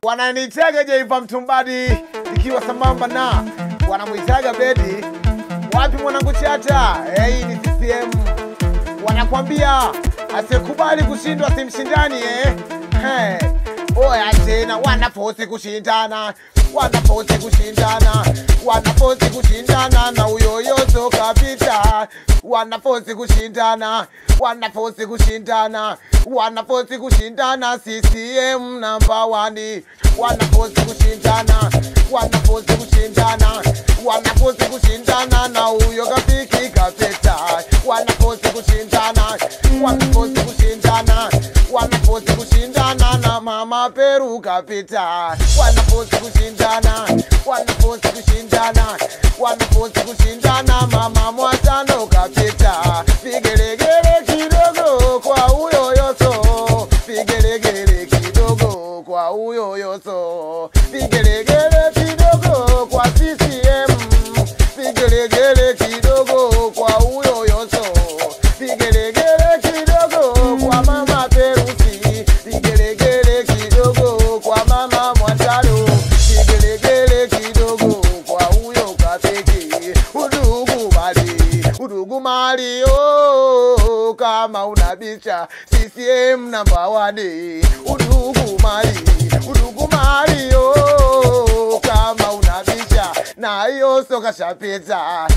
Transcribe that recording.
Wananitaga Jaiva Mtumbadi ikiwa sambamba na wanamuitaga Bedi. Wapi mwanangu Chata? Hii ni CCM. Wanakwambia asikubali kushindwa simshindani Oya tena wanafosi kushindana, wanafosi kushindana, wanafosi kushindana na uyoyozo kapita. Wanafosi kushindana, wanafosi kushindana, wanafosi kushindana CCM number 1. Wanafosi kushindana, wanafosi kushindana, wanafosi kushindana na uyo kapiki kapita. Wanafosi kushindana, wanafosi kushindana, wanafosi kushindana na mama Peru kapita. Wanafosi kushindana, wanafosi kushindana, wanafosi kushindana mama Mwatano kapita. Vigelegele kidogo kwa uyo yoso, vigelegele kidogo kwa uyo yoso, vigelegele kidogo kwa CCM, vigelegele kidogo kwa uyo yoso, vigelegele kidogo kwa mama Perusi, vigelegele kidogo kwa mama Mwatano, vigelegele kidogo kwa uyo kapeke. Udugu mali kama unabicha CCM number 1. Udugu mali kama unabicha na hiyo soka shapeta.